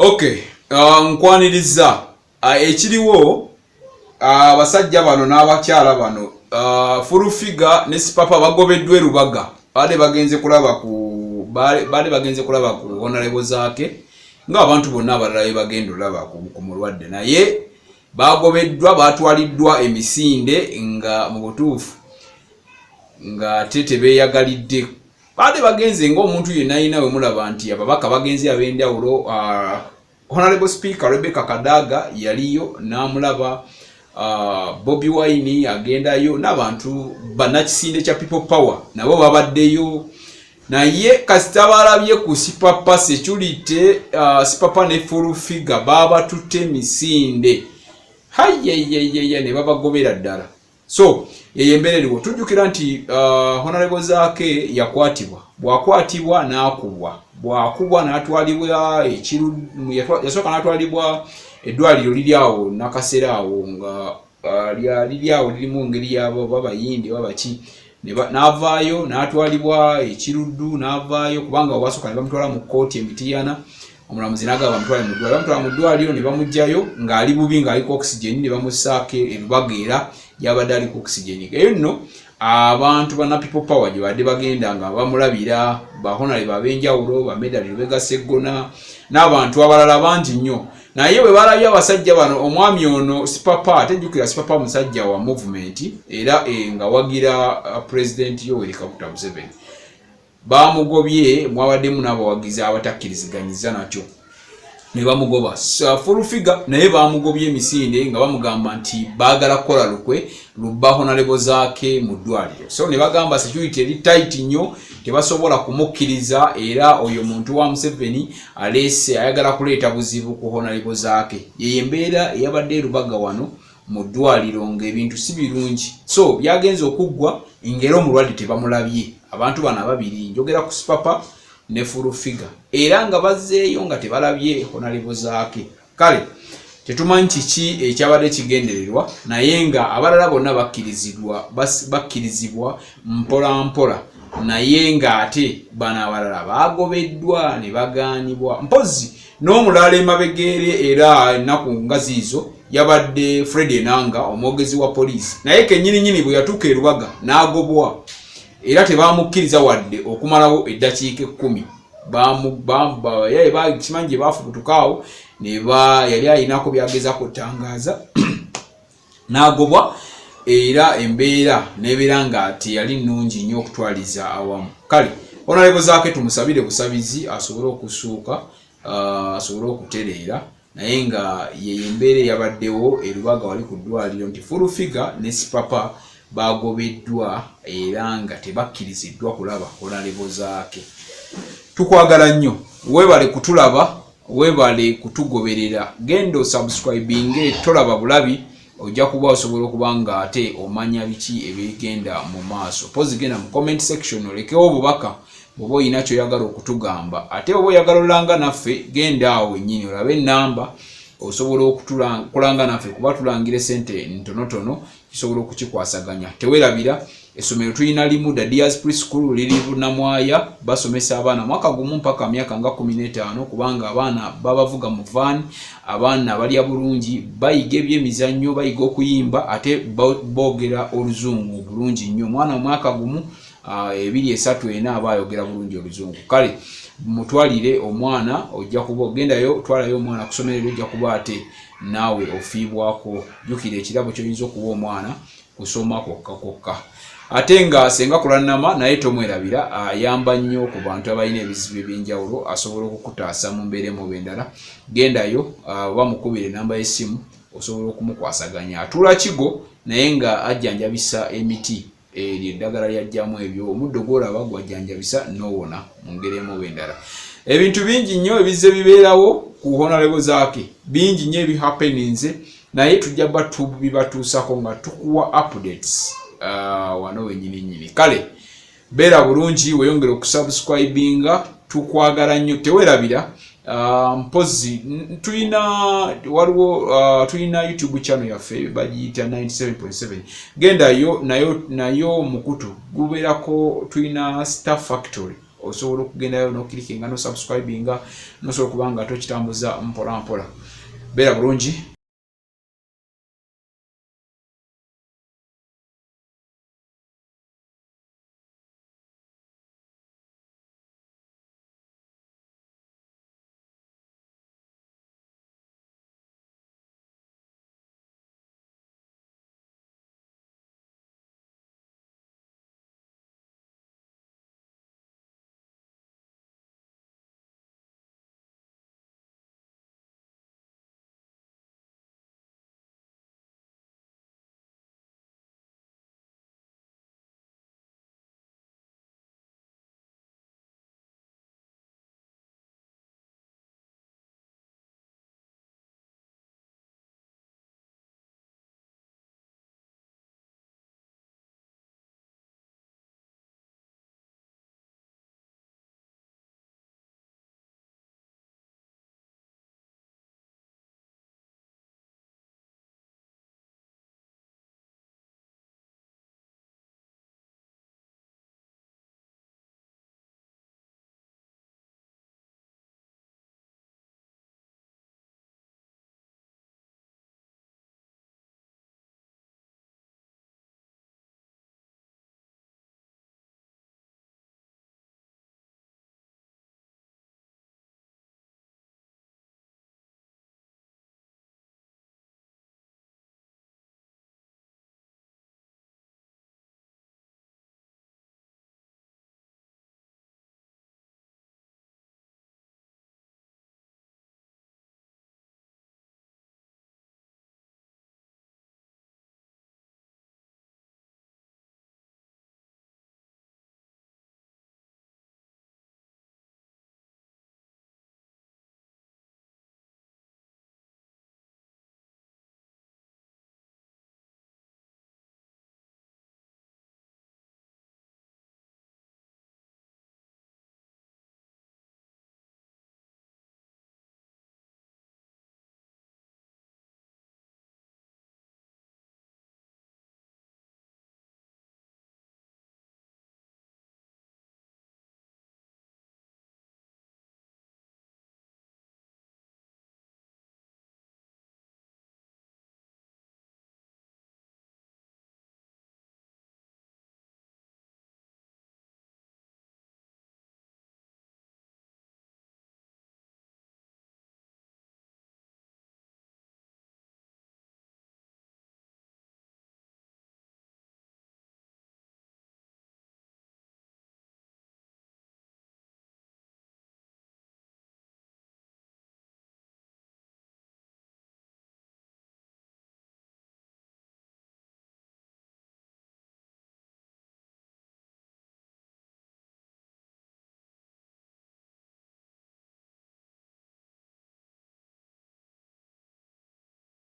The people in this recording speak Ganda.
Okay, nkwaniriza ekiriwo abasajja bano n'abakyala bano Furufiga ne Sipapa bagobeddwa Rubaga bade bagenze kulaba ku honorable Zaake ng'abantu bonna abalala bagenda olaba ku mulwadde naye bagobeddwa batwaliddwa emisinde nga mu butuufu nga tete beyagalidde bade bagenze ng'omuntu yenna ayina we mulaba nti ababaka bagenze ab'enjawulo Honorable Speaker Rebecca Kadaga yaliyo namulaba Bobby Wine agendayo n'abantu banakisinde kya People Power nabo babaddeyo naye kasita balabye ku Sipapa security Sipapa ne Furufiga baba tutte misinde hayeyeyeye ne babagobera ddala so yeyembereriwo tujjukira nti Honorable Zaake yakwatibwa bwakwatibwa n'akubwa bwakubwa n'atwalibwa yasooka n'atwalibwa eddwaliro liryawo nakasera awo nga liryawo lirimu ngeri yabo babayindi babaki n'avaayo n'atwalibwa ekiruddu n'avaayo kubanga obasooka ne bamutwala mu kkooti emitiyana omulamuzi n'agamba bamutwala mu ddwaliro ne bamugjayo ng'ali bubi ng'aliko oxygen ne bamusaako Rubaga era yabadde aliko oxygen eyo nno abantu bana People Power gye badde bagenda nga bamulabira bahonale ab'enjawulo bamedali Lubega Sseggona n'abantu abalala bangi nnyo naye bwe balabye abasajja bano omwami ono Sipapa atejjukira Sipapa musajja wa movement era nga wagira President Yoweri Kaguta Museveni bamugobye mwabaddemu n'abawagizi abatakkiriziganyizza nakyo ne bamugoba Furufiga naye bamugobye emisinde nga bamugamba nti baagala kukola lukwe lubba Honorable Zaake mu ddwaliro so ne bagamba security eri tight nnyo tebasobola kumukkiriza era oyo muntu wa Museveni alese ayagala kuleeta buzibu ku Honorable Zaake yeyembeera eyabadde Rubaga wano mu ddwaliro ng'ebintu si birungi so byagenze okuggwa ngero omulwadde tebamulabye abantu bano ababiri njogera ku Sipapa ne Furufiga era nga bazzeeyo nga tebalabye Honorable Zaake kale tetumanyi kiki ekyabadde kigendererwa naye nga abalala bonna bakkirizibwa mpola mpola naye nga ate bano abalala bagobeddwa ne bagaanibwa mpozi n'omulala emabegere era ennaku nga ziizo yabadde Fred Enanga omwogezi wa poliisi naye kennyininyini bwe yatuuka e Rubaga n'agobwa era tebamukkiriza wadde okumalawo eddakiika 10 kimanyi gye baafubutukaawo yali ayinako byagezako kutangaaza n'agobwa era embeera nebeera nga teyali nnungi nnyo okutwaliza awamu kale Honorable Zaake tumusabire busabizi asobole okusuuka asobole okutereera naye nga yeyembeera yabaddewo e Rubaga wali ku ddwaliro nti Furufiga ne Sipapa bagobeddwa era nga tebakkiriziddwa kulaba Honorable Zaake tukwagala nnyo webale kutulaba webale kutugoberera gendo subscribing tolaba bulabi ojja kuba osobola okuba nga ate omanya biki ebigenda mu maaso pozi genda mu comment section olekewo obubaka bwoba oyina kyoyagala okutugamba ate oba oyagala olanga naffe genda awo wennyini olabe ennamba osobola okukulanga naffe kuba tulangire sente ntonotono kisobola okukikwasaganya tewerabira essomero tulina limu Dadias Preschool liri Namwaya basomesa abaana mwaka gumu mpaka myaka nga 15 kubanga abaana babavuga mu van abaana balya bulungi bayiga ebyemizannyo bayiga okuyimba ate boogera oluzungu bulungi nnyo mwana mwaka gumu 2-3 aba ayogera bulungi oluzungu kale mutwalire omwana ojja kuba ogendayo twalayo omwana kusomero ojja kuba ate naawe ofiibwako jukira ekirabo ky'oyinza okuwa omwana kusoma kokka ate nga senga kulannama naye tomwerabira ayamba nnyo ku bantu abalina ebizibu eby'enjawulo asobola okukutaasa mu mbeera emu endala gendayo bamukubire namba y'essimu osobola okumukwasaganya atula kigo naye nga ajjanjabisa emiti eddagala lyajjamu ebyo omuddo gwolaba gwajjanjabisa n'owona mu ngeri emu endala ebintu bingi nnyo ebizze bibeerawo ku Honorable Zaake bingi nnyo ebihappeninze naye tujja bibatuusako nga tukuwa updates wano wennyini kale beera bulungi weyongera okusubscribinga tukwagala nnyo tewerabira mpozi tulina YouTube channel yaffe bagiyita 97.7 gendayo nayo mukutu gubeerako tulina Star Factory osobola okugendayo n'oklikinga no subscribinga nosobola okuba nga tokitambuza mpola mpola. Beera bulungi.